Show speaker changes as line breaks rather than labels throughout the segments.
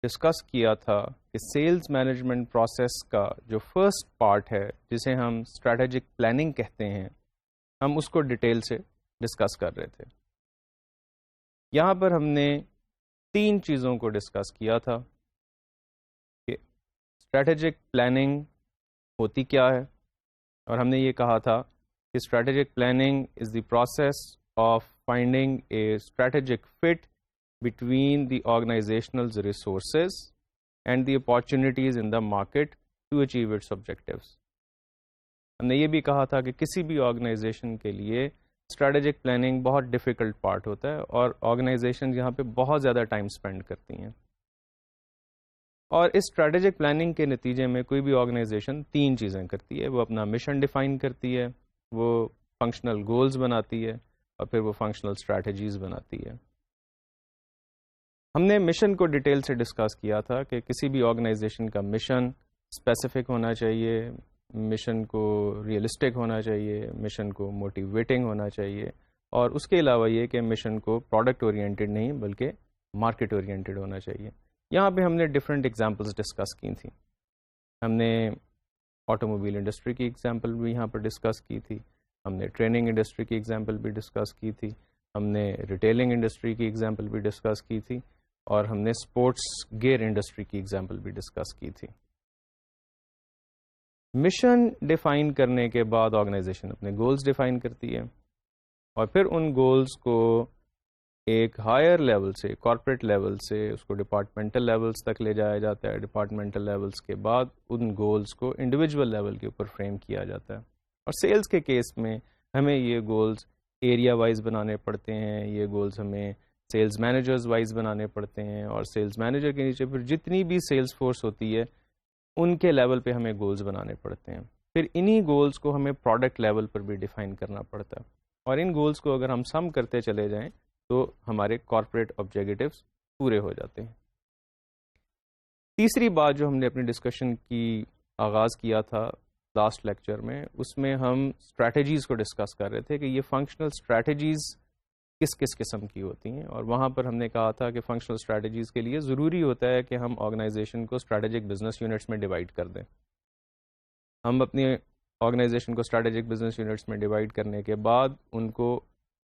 Discuss کیا تھا کہ سیلز مینجمنٹ پروسیس کا جو فرسٹ پارٹ ہے جسے ہم اسٹریٹجک پلاننگ کہتے ہیں، ہم اس کو ڈیٹیل سے ڈسکس کر رہے تھے. یہاں پر ہم نے 3 چیزوں کو ڈسکس کیا تھا کہ اسٹریٹجک پلاننگ ہوتی کیا ہے، اور ہم نے یہ کہا تھا کہ strategic planning is the process of finding a strategic fit between the organization's resources and the opportunities in the market to achieve its objectives. ہم نے یہ بھی کہا تھا کہ کسی بھی آرگنائزیشن کے لیے اسٹریٹجک پلاننگ بہت ڈیفیکلٹ پارٹ ہوتا ہے، اور آرگنائزیشن یہاں پہ بہت زیادہ ٹائم اسپینڈ کرتی ہیں. اور اس اسٹریٹجک پلاننگ کے نتیجے میں کوئی بھی آرگنائزیشن 3 چیزیں کرتی ہے. وہ اپنا مشن ڈیفائن کرتی ہے، وہ فنکشنل گولز بناتی ہے، اور پھر وہ فنکشنل اسٹریٹجیز بناتی ہے. ہم نے مشن کو ڈیٹیل سے ڈسکس کیا تھا کہ کسی بھی آرگنائزیشن کا مشن اسپیسیفک ہونا چاہیے، مشن کو ریئلسٹک ہونا چاہیے، مشن کو موٹیویٹنگ ہونا چاہیے، اور اس کے علاوہ یہ کہ مشن کو پروڈکٹ اورینٹڈ نہیں بلکہ مارکیٹ اورینٹڈ ہونا چاہیے. یہاں پہ ہم نے ڈفرینٹ ایگزامپلس ڈسکس کی تھیں. ہم نے آٹو موبائل انڈسٹری کی ایگزامپل بھی یہاں پر ڈسکس کی تھی، ہم نے ٹریننگ انڈسٹری کی ایگزامپل بھی ڈسکس کی تھی، ہم نے ریٹیلنگ انڈسٹری کی ایگزامپل بھی ڈسکس کی تھی، اور ہم نے اسپورٹس گیئر انڈسٹری کی ایگزامپل بھی ڈسکس کی تھی. مشن ڈیفائن کرنے کے بعد آرگنائزیشن اپنے گولز ڈیفائن کرتی ہے، اور پھر ان گولز کو ایک ہائر لیول سے، کارپوریٹ لیول سے اس کو ڈپارٹمنٹل لیولز تک لے جایا جاتا ہے. ڈپارٹمنٹل لیولز کے بعد ان گولز کو انڈیویجول لیول کے اوپر فریم کیا جاتا ہے. اور سیلز کے کیس میں ہمیں یہ گولز ایریا وائز بنانے پڑتے ہیں، یہ گولز ہمیں سیلز مینیجرز وائز بنانے پڑتے ہیں، اور سیلز مینیجر کے نیچے پھر جتنی بھی سیلز فورس ہوتی ہے ان کے لیول پہ ہمیں گولز بنانے پڑتے ہیں. پھر انہی گولز کو ہمیں پروڈکٹ لیول پر بھی ڈیفائن کرنا پڑتا ہے، اور ان گولز کو اگر ہم سم کرتے چلے جائیں تو ہمارے کارپوریٹ آبجیکٹیوز پورے ہو جاتے ہیں. تیسری بات جو ہم نے اپنی ڈسکشن کی آغاز کیا تھا لاسٹ لیکچر میں، اس میں ہم اسٹریٹجیز کو ڈسکس کر رہے تھے کہ یہ فنکشنل اسٹریٹجیز کس کس قسم کی ہوتی ہیں. اور وہاں پر ہم نے کہا تھا کہ فنکشنل اسٹریٹجیز کے لیے ضروری ہوتا ہے کہ ہم آرگنائزیشن کو اسٹریٹجک بزنس یونٹس میں ڈیوائڈ کر دیں. ہم اپنی آرگنائزیشن کو اسٹریٹجک بزنس یونٹس میں ڈیوائڈ کرنے کے بعد ان کو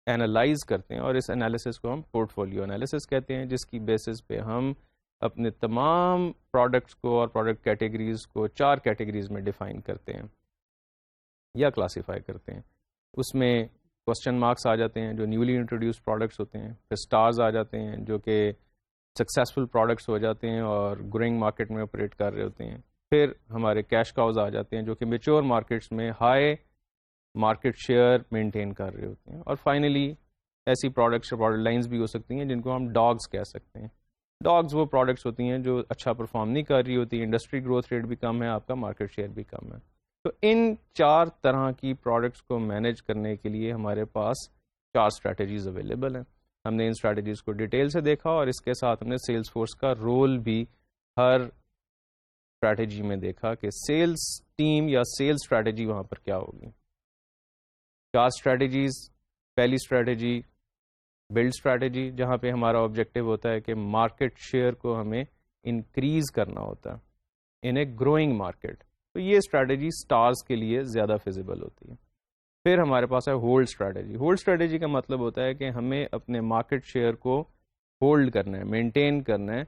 اینالائز کرتے ہیں، اور اس انالیسس کو ہم پورٹ فولیو انالیسس کہتے ہیں، جس کی بیسس پہ ہم اپنے تمام پروڈکٹس کو اور پروڈکٹ کیٹیگریز کو 4 کیٹیگریز میں ڈیفائن کرتے ہیں یا کلاسیفائی کرتے ہیں. اس میں کوسچن مارکس آ جاتے ہیں جو نیولی انٹروڈیوس پروڈکٹس ہوتے ہیں، پھر سٹارز آ جاتے ہیں جو کہ سکسیزفل پروڈکٹس ہو جاتے ہیں اور گروئنگ مارکیٹ میں آپریٹ کر رہے ہوتے ہیں، پھر ہمارے کیش کاؤز آ جاتے ہیں جو کہ میچور مارکیٹس میں ہائی مارکیٹ شیئر مینٹین کر رہے ہوتے ہیں، اور فائنلی ایسی پروڈکٹس اور پروڈکٹ لائنز بھی ہو سکتی ہیں جن کو ہم ڈاگز کہہ سکتے ہیں. ڈاگز وہ پروڈکٹس ہوتی ہیں جو اچھا پرفارم نہیں کر رہی ہوتی، انڈسٹری گروتھ ریٹ بھی کم ہے، آپ کا مارکیٹ شیئر بھی کم ہے. تو ان 4 طرح کی پروڈکٹس کو مینیج کرنے کے لیے ہمارے پاس 4 اسٹریٹجیز اویلیبل ہیں. ہم نے ان اسٹریٹجیز کو ڈیٹیل سے دیکھا، اور اس کے ساتھ ہم نے سیلز فورس کا رول بھی ہر اسٹریٹجی میں دیکھا کہ سیلز ٹیم یا سیلز اسٹریٹجی وہاں پر کیا ہوگی. 4 اسٹریٹجیز. پہلی اسٹریٹجی بلڈ اسٹریٹجی، جہاں پہ ہمارا آبجیکٹو ہوتا ہے کہ مارکیٹ شیئر کو ہمیں انکریز کرنا ہوتا ہے ان اے گروئنگ مارکیٹ. تو یہ اسٹریٹجی سٹارز کے لیے زیادہ فیزیبل ہوتی ہے. پھر ہمارے پاس ہے ہولڈ اسٹریٹجی. ہولڈ اسٹریٹجی کا مطلب ہوتا ہے کہ ہمیں اپنے مارکیٹ شیئر کو ہولڈ کرنا ہے، مینٹین کرنا ہے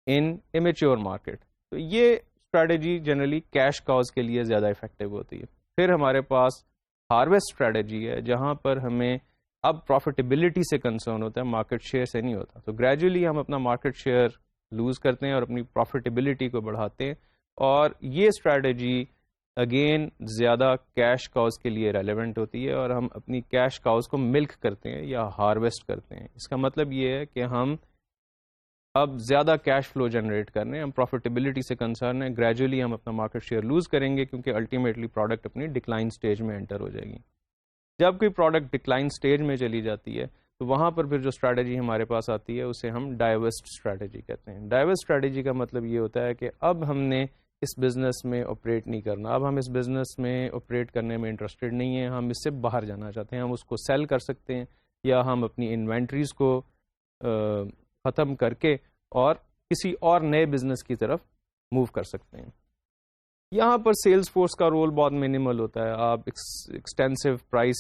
ان اے میچور مارکیٹ. تو یہ اسٹریٹجی جنرلی کیش کاؤز کے لیے زیادہ افیکٹو ہوتی ہے. پھر ہمارے پاس ہارویسٹ اسٹریٹجی ہے جہاں پر ہمیں اب پروفیٹیبلٹی سے کنسرن ہوتا ہے، مارکیٹ شیئر سے نہیں ہوتا. تو گریجولی ہم اپنا مارکیٹ شیئر لوز کرتے ہیں اور اپنی پروفیٹیبلٹی کو بڑھاتے ہیں، اور یہ اسٹریٹجی اگین زیادہ کیش کاؤز کے لیے ریلیونٹ ہوتی ہے، اور ہم اپنی کیش کاؤز کو ملک کرتے ہیں یا ہارویسٹ کرتے ہیں. اس کا مطلب یہ ہے کہ ہم اب زیادہ کیش فلو جنریٹ کر رہے ہیں، ہم پروفیٹیبلٹی سے کنسرن ہیں. گریجولی ہم اپنا مارکیٹ شیئر لوز کریں گے کیونکہ الٹیمیٹلی پروڈکٹ اپنی ڈکلائن سٹیج میں انٹر ہو جائے گی. جب کوئی پروڈکٹ ڈکلائن سٹیج میں چلی جاتی ہے تو وہاں پر پھر جو اسٹریٹجی ہمارے پاس آتی ہے اسے ہم ڈائیورسٹ اسٹریٹجی کہتے ہیں. ڈائیورسٹ اسٹریٹجی کا مطلب یہ ہوتا ہے کہ اب ہم نے اس بزنس میں آپریٹ نہیں کرنا، اب ہم اس بزنس میں آپریٹ کرنے میں انٹرسٹڈ نہیں ہیں، ہم اس سے باہر جانا چاہتے ہیں. ہم اس کو سیل کر سکتے ہیں، یا ہم اپنی انوینٹریز کو ختم کر کے اور کسی اور نئے بزنس کی طرف موو کر سکتے ہیں. یہاں پر سیلز فورس کا رول بہت منیمل ہوتا ہے. آپ ایکسٹینسو پرائس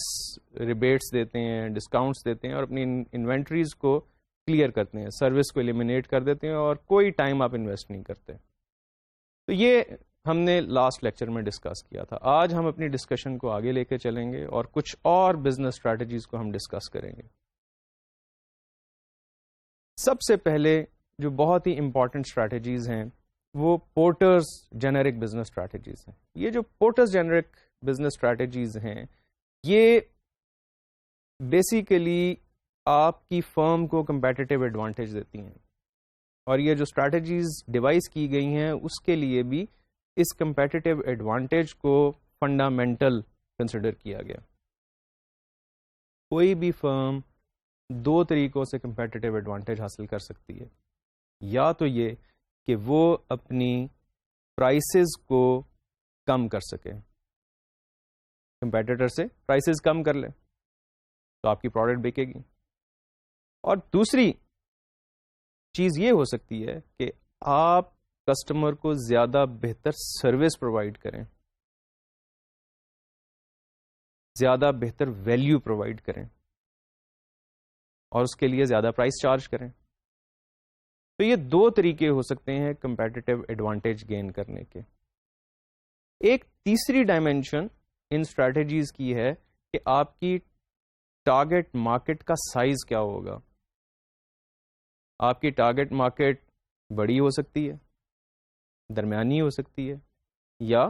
ریبیٹس دیتے ہیں, ڈسکاؤنٹس دیتے ہیں اور اپنی انوینٹریز کو کلیئر کرتے ہیں, سروس کو ایلیمینیٹ کر دیتے ہیں اور کوئی ٹائم آپ انویسٹ نہیں کرتے. تو یہ ہم نے لاسٹ لیکچر میں ڈسکس کیا تھا. آج ہم اپنی ڈسکشن کو آگے لے کے چلیں گے اور کچھ اور بزنس اسٹریٹجیز کو ہم ڈسکس کریں گے. سب سے پہلے جو بہت ہی امپورٹنٹ اسٹریٹجیز ہیں وہ پورٹرز جنیرک بزنس اسٹریٹجیز ہیں. یہ جو پورٹرز جنیرک بزنس اسٹریٹجیز ہیں یہ بیسیکلی آپ کی فرم کو کمپیٹیٹیو ایڈوانٹیج دیتی ہیں, اور یہ جو اسٹریٹجیز ڈیوائز کی گئی ہیں اس کے لیے بھی اس کمپیٹیٹیو ایڈوانٹیج کو فنڈامنٹل کنسیڈر کیا گیا. کوئی بھی فرم دو طریقوں سے کمپیٹیٹیو ایڈوانٹیج حاصل کر سکتی ہے. یا تو یہ کہ وہ اپنی پرائسز کو کم کر سکے, کمپیٹیٹر سے پرائسز کم کر لے تو آپ کی پروڈکٹ بکے گی. اور دوسری چیز یہ ہو سکتی ہے کہ آپ کسٹمر کو زیادہ بہتر سروس پرووائڈ کریں, زیادہ بہتر ویلیو پرووائڈ کریں اور اس کے لیے زیادہ پرائس چارج کریں. تو یہ دو طریقے ہو سکتے ہیں کمپیٹیٹیو ایڈوانٹیج گین کرنے کے. ایک تیسری ڈائمینشن ان اسٹریٹجیز کی ہے کہ آپ کی ٹارگٹ مارکیٹ کا سائز کیا ہوگا. آپ کی ٹارگٹ مارکیٹ بڑی ہو سکتی ہے, درمیانی ہو سکتی ہے یا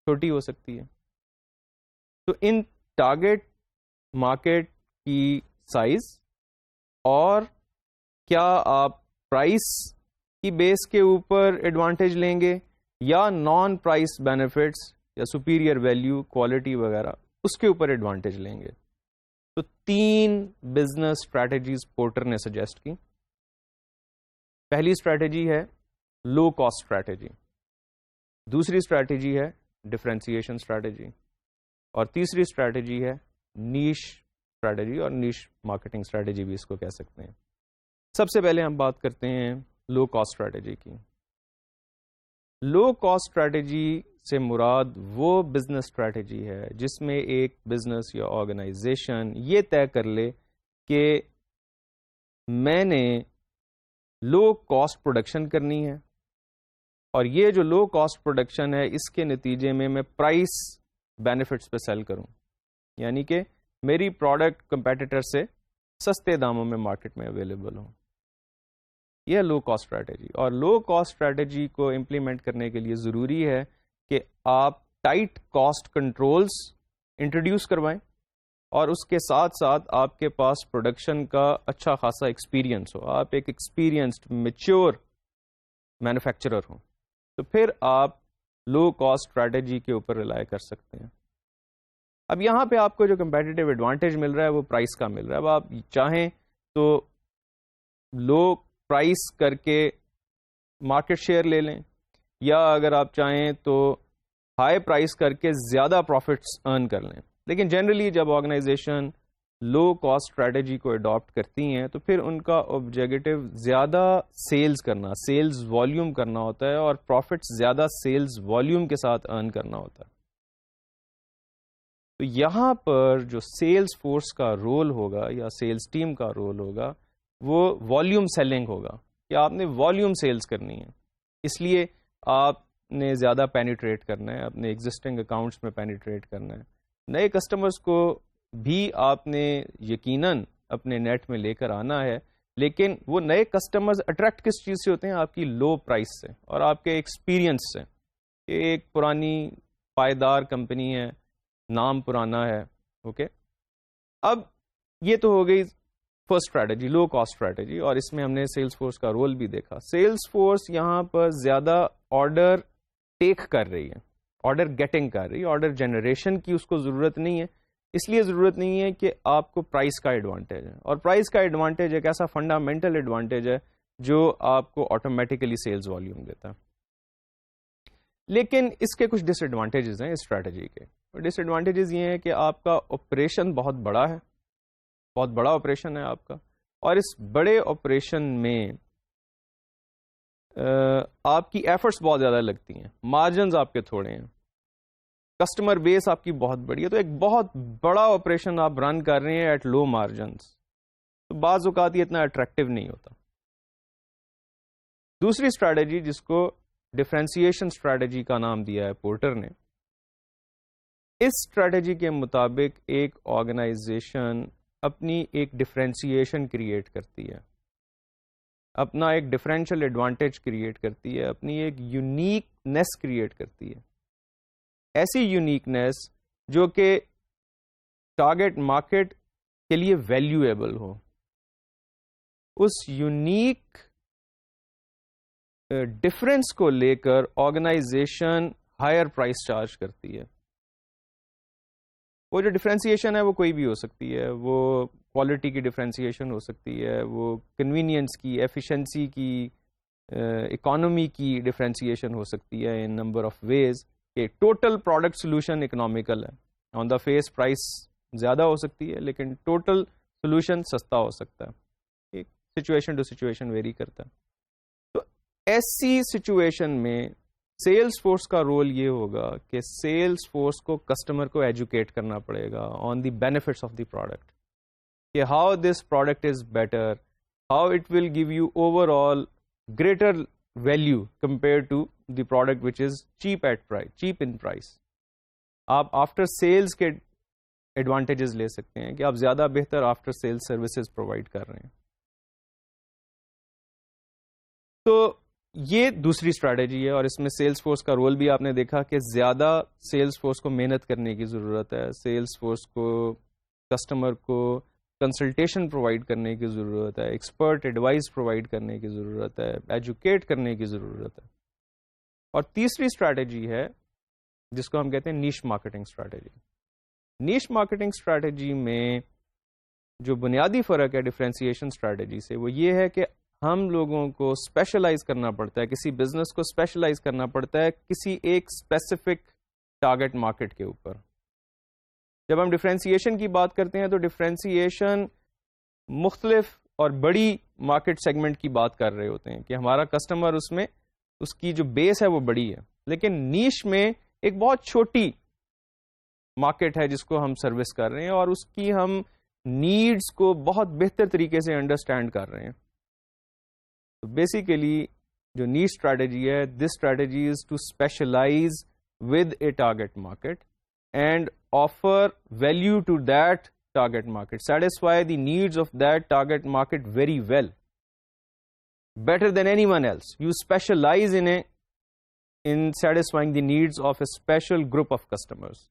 چھوٹی ہو سکتی ہے. تو ان ٹارگٹ مارکیٹ کی سائز اور کیا آپ پرائس کی بیس کے اوپر ایڈوانٹیج لیں گے یا نان پرائس بینیفٹس یا سپیریئر ویلیو کوالٹی وغیرہ اس کے اوپر ایڈوانٹیج لیں گے. تو تین بزنس اسٹریٹجیز پورٹر نے سجیسٹ کی. پہلی اسٹریٹجی ہے لو کاسٹ اسٹریٹجی, دوسری اسٹریٹجی ہے ڈفرینسیشن اسٹریٹجی, اور تیسری اسٹریٹجی ہے نیش اسٹریٹجی اور نیش مارکیٹنگ اسٹریٹجی بھی اس کو کہہ سکتے ہیں. سب سے پہلے ہم بات کرتے ہیں لو کاسٹ اسٹریٹجی کی. لو کاسٹ اسٹریٹجی سے مراد وہ بزنس اسٹریٹجی ہے جس میں ایک بزنس یا آرگنائزیشن یہ طے کر لے کہ میں نے لو کاسٹ پروڈکشن کرنی ہے, اور یہ جو لو کاسٹ پروڈکشن ہے اس کے نتیجے میں پرائس بینیفٹس پہ سیل کروں, یعنی کہ میری پروڈکٹ کمپیٹیٹر سے سستے داموں میں مارکیٹ میں اویلیبل ہوں. یہ لو کاسٹ اسٹریٹجی. اور لو کاسٹ اسٹریٹجی کو امپلیمنٹ کرنے کے لیے ضروری ہے کہ آپ ٹائٹ کاسٹ کنٹرولز انٹروڈیوس کروائیں اور اس کے ساتھ ساتھ آپ کے پاس پروڈکشن کا اچھا خاصا ایکسپیرینس ہو, آپ ایک ایکسپیرینسڈ میچور مینوفیکچرر ہوں, تو پھر آپ لو کاسٹ اسٹریٹجی کے اوپر ریلائی کر سکتے ہیں. اب یہاں پہ آپ کو جو کمپیٹیٹیو ایڈوانٹیج مل رہا ہے وہ پرائس کا مل رہا ہے. اب آپ چاہیں تو لو پرائس کر کے مارکیٹ شیئر لے لیں, یا اگر آپ چاہیں تو ہائی پرائس کر کے زیادہ پروفٹس ارن کر لیں. لیکن جنرلی جب آرگنائزیشن لو کاسٹ اسٹریٹجی کو اڈاپٹ کرتی ہیں تو پھر ان کا آبجیکٹو زیادہ سیلز کرنا, سیلز والیوم کرنا ہوتا ہے, اور پروفٹس زیادہ سیلز والیوم کے ساتھ ارن کرنا ہوتا ہے. تو یہاں پر جو سیلز فورس کا رول ہوگا یا سیلز ٹیم کا رول ہوگا وہ والیوم سیلنگ ہوگا, کہ آپ نے والیوم سیلز کرنی ہے. اس لیے آپ نے زیادہ پینیٹریٹ کرنا ہے, اپنے ایگزسٹنگ اکاؤنٹس میں پینیٹریٹ کرنا ہے. نئے کسٹمرز کو بھی آپ نے یقیناً اپنے نیٹ میں لے کر آنا ہے, لیکن وہ نئے کسٹمرز اٹریکٹ کس چیز سے ہوتے ہیں؟ آپ کی لو پرائس سے اور آپ کے ایکسپیرینس سے, کہ ایک پرانی پائیدار کمپنی ہے, نام پرانا ہے. اوکے, اب یہ تو ہو گئی first strategy, low cost strategy, اور اس میں ہم نے سیلز فورس کا رول بھی دیکھا. سیلز فورس یہاں پر زیادہ آرڈر ٹیک کر رہی ہے, آرڈر گیٹنگ کر رہی ہے, آرڈر جنریشن کی اس کو ضرورت نہیں ہے. اس لیے ضرورت نہیں ہے کہ آپ کو پرائس کا ایڈوانٹیج ہے, اور پرائس کا ایڈوانٹیج ایک ایسا فنڈامنٹل ایڈوانٹیج ہے جو آپ کو آٹومیٹیکلی سیلز والیوم دیتا ہے. لیکن اس کے کچھ ڈس ایڈوانٹیجز ہیں اس اسٹریٹجی کے. ڈس ایڈوانٹیجز یہ ہیں کہ آپ کا آپریشن بہت بڑا ہے, بہت بڑا آپریشن ہے آپ کا, اور اس بڑے آپریشن میں آپ کی ایفرٹس بہت زیادہ لگتی ہیں، مارجنز آپ کے تھوڑے ہیں، کسٹمر بیس آپ کی بہت بڑی ہے، تو ایک بہت بڑا آپریشن آپ رن کر رہے ہیں ایٹ لو مارجنز، تو بعض اوقات یہ اتنا اٹریکٹیو نہیں ہوتا. دوسری اسٹریٹجی جس کو ڈفرینسیشن اسٹریٹجی کا نام دیا ہے پورٹر نے، اس اسٹریٹجی کے مطابق ایک آرگنائزیشن اپنی ایک ڈفرینسیشن کریٹ کرتی ہے، اپنا ایک ڈفرینشیل ایڈوانٹیج کریٹ کرتی ہے، اپنی ایک یونیکنیس کریٹ کرتی ہے، ایسی یونیکنیس جو کہ ٹارگیٹ مارکیٹ کے لیے ویلیویبل ہو. اس یونیک ڈفرینس کو لے کر آرگنائزیشن ہائر پرائس چارج کرتی ہے. وہ جو ڈفرینسیشن ہے وہ کوئی بھی ہو سکتی ہے، وہ کوالٹی کی ڈفرینسیشن ہو سکتی ہے، وہ کنوینئنس کی، ایفیشنسی کی، اکانومی کی ڈفرینسیشن ہو سکتی ہے ان نمبر آف ویز کہ ٹوٹل پروڈکٹ سولوشن اکنامیکل ہے. آن دا فیس پرائس زیادہ ہو سکتی ہے لیکن ٹوٹل سولوشن سستا ہو سکتا ہے. ایک سچویشن ٹو سچویشن ویری کرتا ہے. تو ایسی سچویشن میں سیلز فورس کا رول یہ ہوگا کہ سیلز فورس کو کسٹمر کو ایجوکیٹ کرنا پڑے گا on the benefits of the product, کہ how this product is better, how it will give you overall greater value compare to the product which is cheap at price, cheap in price. آپ after sales کے advantages لے سکتے ہیں کہ آپ زیادہ بہتر آفٹر سیلز سروسز پرووائڈ کر رہے ہیں. تو یہ دوسری اسٹریٹجی ہے، اور اس میں سیلز فورس کا رول بھی آپ نے دیکھا کہ زیادہ سیلز فورس کو محنت کرنے کی ضرورت ہے، سیلز فورس کو کسٹمر کو کنسلٹیشن پرووائڈ کرنے کی ضرورت ہے، ایکسپرٹ ایڈوائز پرووائڈ کرنے کی ضرورت ہے، ایجوکیٹ کرنے کی ضرورت ہے. اور تیسری اسٹریٹجی ہے جس کو ہم کہتے ہیں نیش مارکیٹنگ اسٹریٹجی. نیش مارکیٹنگ اسٹریٹجی میں جو بنیادی فرق ہے ڈفرینسیشن اسٹریٹجی سے وہ یہ ہے کہ ہم لوگوں کو اسپیشلائز کرنا پڑتا ہے، کسی بزنس کو اسپیشلائز کرنا پڑتا ہے کسی ایک اسپیسیفک ٹارگیٹ مارکیٹ کے اوپر. جب ہم ڈفرینسیشن کی بات کرتے ہیں تو ڈفرینسیشن مختلف اور بڑی مارکیٹ سیگمنٹ کی بات کر رہے ہوتے ہیں کہ ہمارا کسٹمر اس میں اس کی جو بیس ہے وہ بڑی ہے، لیکن نیش میں ایک بہت چھوٹی مارکیٹ ہے جس کو ہم سروس کر رہے ہیں اور اس کی ہم نیڈز کو بہت بہتر طریقے سے انڈرسٹینڈ کر رہے ہیں. تو بیسیکلی جو نیش اسٹریٹجی ہے، this strategy is to specialize with a target market and offer value to that target market, satisfy the needs of that target market very well, better than anyone else. You specialize in satisfying the needs of a special group of customers.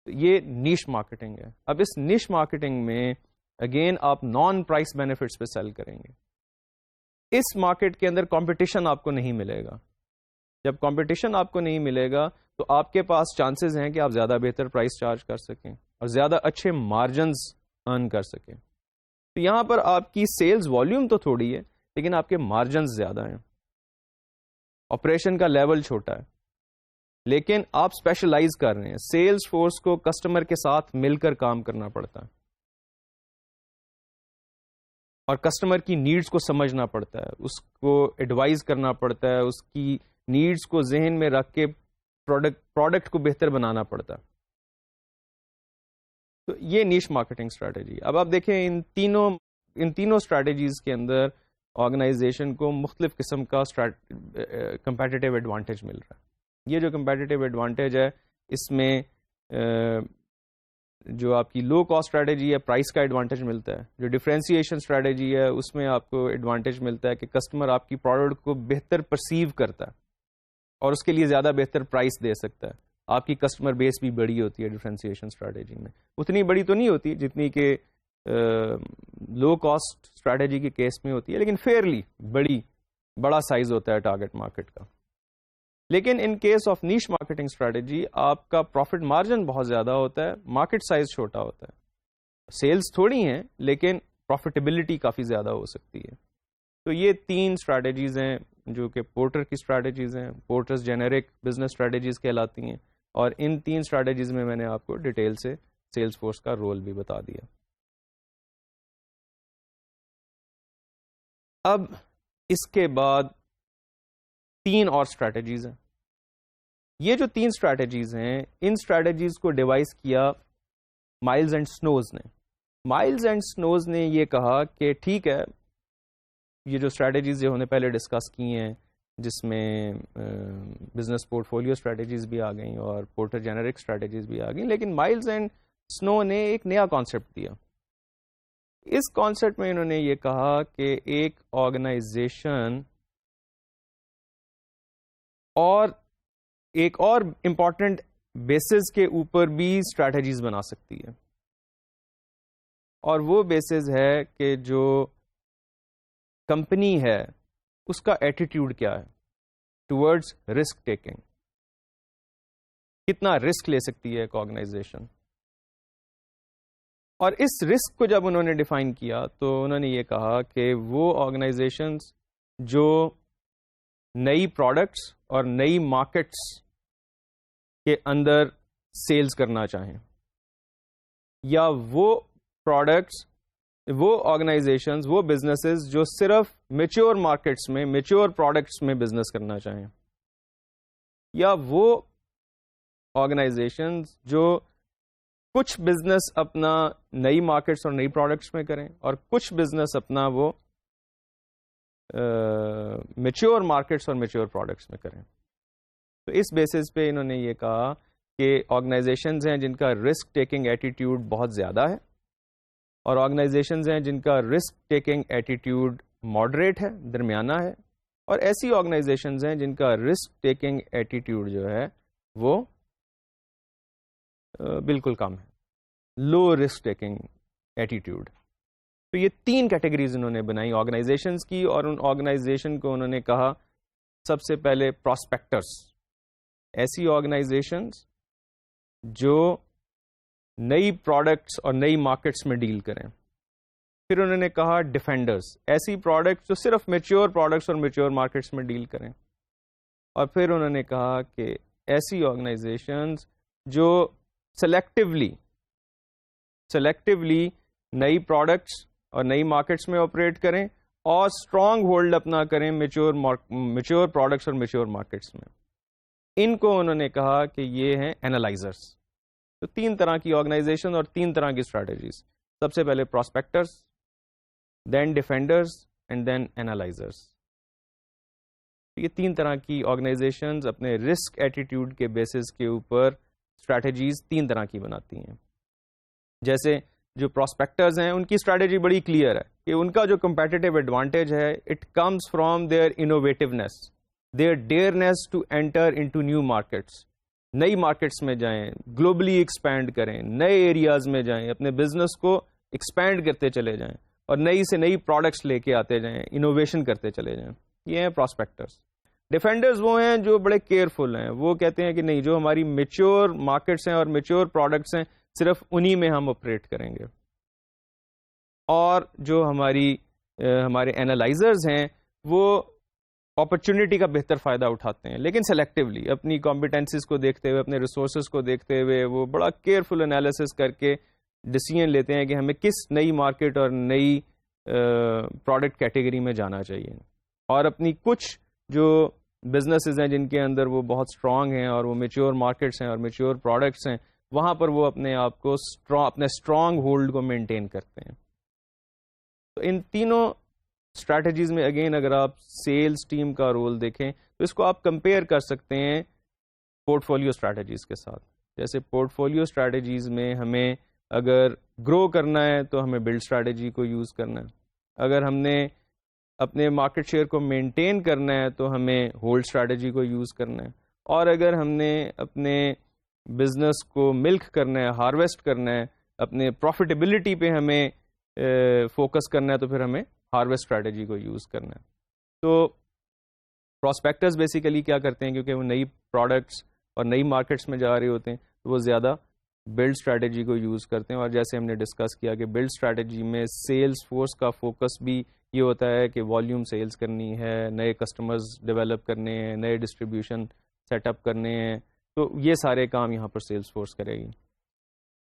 یہ نیش marketing ہے. اب اس نیش marketing میں again آپ naan price benefits پہ cell کریں گے. اس market کے اندر competition آپ کو نہیں ملے گا. جب کمپٹیشن آپ کو نہیں ملے گا تو آپ کے پاس چانسز ہیں کہ آپ زیادہ بہتر پرائس چارج کر سکیں اور زیادہ اچھے مارجنز ارن کر سکیں. تو یہاں پر آپ کی سیلز والیوم تو تھوڑی ہے لیکن آپ کے مارجنز زیادہ ہیں، آپریشن کا لیول چھوٹا ہے، لیکن آپ اسپیشلائز کر رہے ہیں. سیلز فورس کو کسٹمر کے ساتھ مل کر کام کرنا پڑتا ہے اور کسٹمر کی نیڈز کو سمجھنا پڑتا ہے، اس کو ایڈوائز کرنا پڑتا ہے، اس کی نیڈز کو ذہن میں رکھ کے پروڈکٹ کو بہتر بنانا پڑتا ہے. تو یہ نیش مارکیٹنگ اسٹریٹجی. اب آپ دیکھیں ان تینوں اسٹریٹجیز کے اندر آرگنائزیشن کو مختلف قسم کا کمپیٹیٹیو ایڈوانٹیج مل رہا ہے. یہ جو کمپیٹیٹیو ایڈوانٹیج ہے اس میں جو آپ کی لو کاسٹ اسٹریٹجی ہے پرائس کا ایڈوانٹیج ملتا ہے، جو ڈفرینسیشن اسٹریٹجی ہے اس میں آپ کو ایڈوانٹیج ملتا ہے کہ کسٹمر آپ کی پروڈکٹ کو بہتر پرسیو کرتا ہے اور اس کے لیے زیادہ بہتر پرائس دے سکتا ہے. آپ کی کسٹمر بیس بھی بڑی ہوتی ہے ڈفرینسیشن اسٹریٹجی میں، اتنی بڑی تو نہیں ہوتی جتنی کہ لو کاسٹ اسٹریٹجی کے کیس میں ہوتی ہے، لیکن فیئرلی بڑا سائز ہوتا ہے ٹارگیٹ مارکیٹ کا. لیکن in case of niche marketing strategy آپ کا پروفٹ مارجن بہت زیادہ ہوتا ہے، مارکیٹ سائز چھوٹا ہوتا ہے، سیلز تھوڑی ہیں لیکن پروفیٹیبلٹی کافی زیادہ ہو سکتی ہے. تو یہ تین اسٹریٹجیز ہیں جو کہ پورٹر کی اسٹریٹجیز ہیں. پورٹرز جینیرک بزنس اسٹریٹجیز کہلاتی ہیں اور ان تین اسٹریٹجیز میں نے آپ کو ڈیٹیل سے سیلز فورس کا رول بھی بتا دیا. اب اس کے بعد 3 اور اسٹریٹجیز ہیں. یہ جو 3 اسٹریٹجیز ہیں ان اسٹریٹجیز کو ڈیوائز کیا مائلز اینڈ سنوز نے. مائلز اینڈ سنوز نے یہ کہا کہ ٹھیک ہے یہ جو اسٹریٹجیز جو ہم نے پہلے ڈسکس کی ہیں جس میں بزنس پورٹ فولیو اسٹریٹجیز بھی آ گئیں اور پورٹر جنرک اسٹریٹجیز بھی آ گئیں, لیکن مائلز اینڈ سنو نے ایک نیا کانسیپٹ دیا. اس کانسیپٹ میں انہوں نے یہ کہا کہ ایک آرگنائزیشن اور ایک اور امپورٹنٹ بیسز کے اوپر بھی اسٹریٹجیز بنا سکتی ہے, اور وہ بیسز ہے کہ جو کمپنی ہے اس کا ایٹیٹیوڈ کیا ہے ٹورڈز رسک ٹیکنگ, کتنا رسک لے سکتی ہے ایک آرگنائزیشن. اور اس رسک کو جب انہوں نے ڈیفائن کیا تو انہوں نے یہ کہا کہ وہ آرگنائزیشنز جو نئی پروڈکٹس اور نئی مارکیٹس کے اندر سیلز کرنا چاہیں, یا وہ پروڈکٹس وہ آرگنائزیشنز وہ بزنسز جو صرف میچور مارکیٹس میں میچور پروڈکٹس میں بزنس کرنا چاہیں, یا وہ آرگنائزیشنز جو کچھ بزنس اپنا نئی مارکیٹس اور نئی پروڈکٹس میں کریں اور کچھ بزنس اپنا وہ میچور مارکیٹس اور میچور پروڈکٹس میں کریں. تو اس بیسس پہ انہوں نے یہ کہا کہ آرگنائزیشنز ہیں جن کا رسک ٹیکنگ ایٹیٹیوڈ بہت زیادہ ہے, اور آرگنائزیشنز ہیں جن کا رسک ٹیکنگ ایٹیٹیوڈ ماڈریٹ ہے, درمیانہ ہے, اور ایسی آرگنائزیشنز ہیں جن کا رسک ٹیکنگ ایٹیٹیوڈ جو ہے وہ بالکل کم ہے, لو رسک ٹیکنگ ایٹیٹیوڈ. تو یہ 3 کیٹیگریز انہوں نے بنائی آرگنائزیشنز کی, اور ان آرگنائزیشن کو انہوں نے کہا سب سے پہلے پراسپیکٹرز, ایسی آرگنائزیشنز جو نئی پروڈکٹس اور نئی مارکیٹس میں ڈیل کریں. پھر انہوں نے کہا ڈیفینڈرز, ایسی پروڈکٹس جو صرف میچور پروڈکٹس اور میچور مارکیٹس میں ڈیل کریں. اور پھر انہوں نے کہا کہ ایسی آرگنائزیشنز جو سلیکٹیولی نئی پروڈکٹس اور نئی مارکیٹس میں آپریٹ کریں اور اسٹرانگ ہولڈ اپنا کریں میچور پروڈکٹس اور میچور مارکیٹس میں. ان کو انہوں نے کہا کہ یہ ہیں اینالائزرس. تو 3 طرح کی آرگنائزیشن اور 3 طرح کی اسٹریٹجیز, سب سے پہلے پراسپیکٹرز, دین ڈیفینڈرز اینڈ دین اینالائزرس. یہ 3 طرح کی آرگنائزیشنز اپنے رسک ایٹیٹیوڈ کے بیسس کے اوپر اسٹریٹجیز 3 طرح کی بناتی ہیں. جیسے جو پراسپیکٹرز ہیں ان کی اسٹریٹجی بڑی کلیئر ہے کہ ان کا جو کمپیٹیٹیو ایڈوانٹیج ہے it comes from their innovativeness, their dearness to enter into new markets. نئی مارکیٹس میں جائیں, گلوبلی ایکسپینڈ کریں, نئے ایریاز میں جائیں, اپنے بزنس کو ایکسپینڈ کرتے چلے جائیں اور نئی سے نئی پروڈکٹس لے کے آتے جائیں, انوویشن کرتے چلے جائیں. یہ ہیں پراسپیکٹرز. ڈیفینڈرز وہ ہیں جو بڑے کیئرفل ہیں, وہ کہتے ہیں کہ نہیں, جو ہماری میچور مارکیٹس ہیں اور میچور پروڈکٹس ہیں صرف انہی میں ہم آپریٹ کریں گے. اور جو ہمارے اینالائزرز ہیں وہ اپرچونٹی کا بہتر فائدہ اٹھاتے ہیں, لیکن سلیکٹیولی اپنی کمپیٹنسیز کو دیکھتے ہوئے, اپنے ریسورسز کو دیکھتے ہوئے وہ بڑا کیئرفل انالیسس کر کے ڈیسیژن لیتے ہیں کہ ہمیں کس نئی مارکیٹ اور نئی پروڈکٹ کیٹیگری میں جانا چاہیے. اور اپنی کچھ جو بزنسز ہیں جن کے اندر وہ بہت اسٹرانگ ہیں اور وہ میچور مارکیٹس ہیں اور میچور پروڈکٹس ہیں, وہاں پر وہ اپنے آپ کو اپنے اسٹرانگ ہولڈ کو مینٹین کرتے ہیں. تو ان تینوں اسٹریٹجیز میں اگین اگر آپ سیلز ٹیم کا رول دیکھیں تو اس کو آپ کمپیئر کر سکتے ہیں پورٹ فولیو اسٹریٹجیز کے ساتھ. جیسے پورٹ فولیو اسٹریٹجیز میں ہمیں اگر گرو کرنا ہے تو ہمیں بلڈ اسٹریٹجی کو یوز کرنا ہے, اگر ہم نے اپنے مارکیٹ شیئر کو مینٹین کرنا ہے تو ہمیں ہولڈ اسٹریٹجی کو یوز کرنا ہے, اور اگر ہم نے اپنے بزنس کو ملک کرنا ہے, ہارویسٹ کرنا ہے, اپنے پروفیٹیبلٹی پہ ہمیں فوکس کرنا ہے تو پھر ہمیں ہارویسٹ اسٹریٹجی کو یوز کرنا ہے. تو پراسپیکٹرز بیسیکلی کیا کرتے ہیں, کیونکہ وہ نئی پروڈکٹس اور نئی مارکیٹس میں جا رہے ہوتے ہیں تو وہ زیادہ بلڈ اسٹریٹجی کو یوز کرتے ہیں. اور جیسے ہم نے ڈسکس کیا کہ بلڈ اسٹریٹجی میں سیلز فورس کا فوکس بھی یہ ہوتا ہے کہ والیوم سیلز کرنی ہے, نئے کسٹمرز ڈیولپ کرنے ہیں, نئے ڈسٹریبیوشن سیٹ اپ کرنے ہیں, تو یہ سارے کام یہاں پر سیلز فورس کرے گی.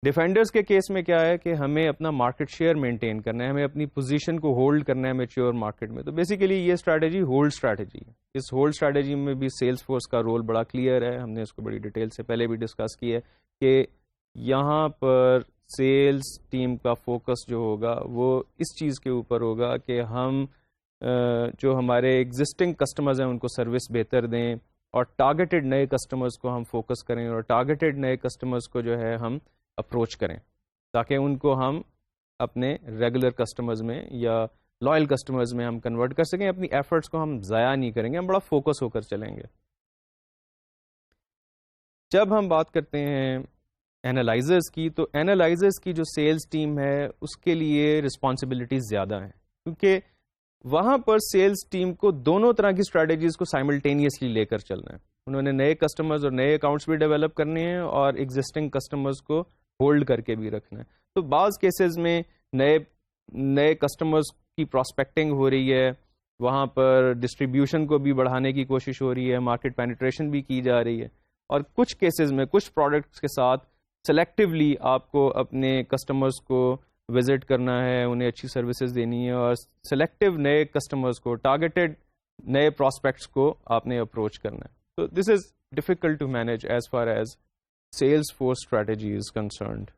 ڈیفینڈرز کے کیس میں کیا ہے کہ ہمیں اپنا مارکیٹ شیئر مینٹین کرنا ہے, ہمیں اپنی پوزیشن کو ہولڈ کرنا ہے میچیور مارکیٹ میں. تو بیسیکلی یہ اسٹریٹجی ہولڈ اسٹریٹجی ہے. اس ہولڈ اسٹریٹجی میں بھی سیلس فورس کا رول بڑا کلیئر ہے, ہم نے اس کو بڑی ڈیٹیل سے پہلے بھی ڈسکس کی ہے کہ یہاں پر سیلس ٹیم کا فوکس جو ہوگا وہ اس چیز کے اوپر ہوگا کہ ہم جو ہمارے ایگزسٹنگ کسٹمرز ہیں ان کو سروس بہتر دیں, اور ٹارگیٹڈ نئے کسٹمرز کو ہم فوکس کریں, اور ٹارگیٹڈ نئے کسٹمرز کو جو ہے ہم اپروچ کریں تاکہ ان کو ہم اپنے ریگولر کسٹمرز میں یا لائل کسٹمرز میں ہم کنورٹ کر سکیں. اپنی ایفرٹس کو ہم ضائع نہیں کریں گے, ہم بڑا فوکس ہو کر چلیں گے. جب ہم بات کرتے ہیں اینالائزرز کی, تو اینالائزرز کی جو سیلز ٹیم ہے اس کے لیے رسپانسبلٹیز زیادہ ہیں, کیونکہ وہاں پر سیلز ٹیم کو دونوں طرح کی اسٹریٹجیز کو سائملٹینیسلی لے کر چلنا ہے. انہوں نے نئے کسٹمرز اور نئے اکاؤنٹس بھی ڈیولپ کرنے ہیں اور ایگزسٹنگ کسٹمرز کو ہولڈ کر کے بھی رکھنا ہے. تو بعض کیسز میں نئے کسٹمرز کی پراسپیکٹنگ ہو رہی ہے, وہاں پر ڈسٹریبیوشن کو بھی بڑھانے کی کوشش ہو رہی ہے, مارکیٹ پینیٹریشن بھی کی جا رہی ہے, اور کچھ کیسز میں کچھ پروڈکٹس کے ساتھ سلیکٹیولی آپ کو اپنے کسٹمرز کو وزٹ کرنا ہے, انہیں اچھی سروسز دینی ہے, اور سلیکٹیو نئے کسٹمرز کو, ٹارگیٹڈ نئے پراسپیکٹس کو آپ نے اپروچ کرنا ہے. So this is difficult to manage as far as Salesforce strategy is concerned.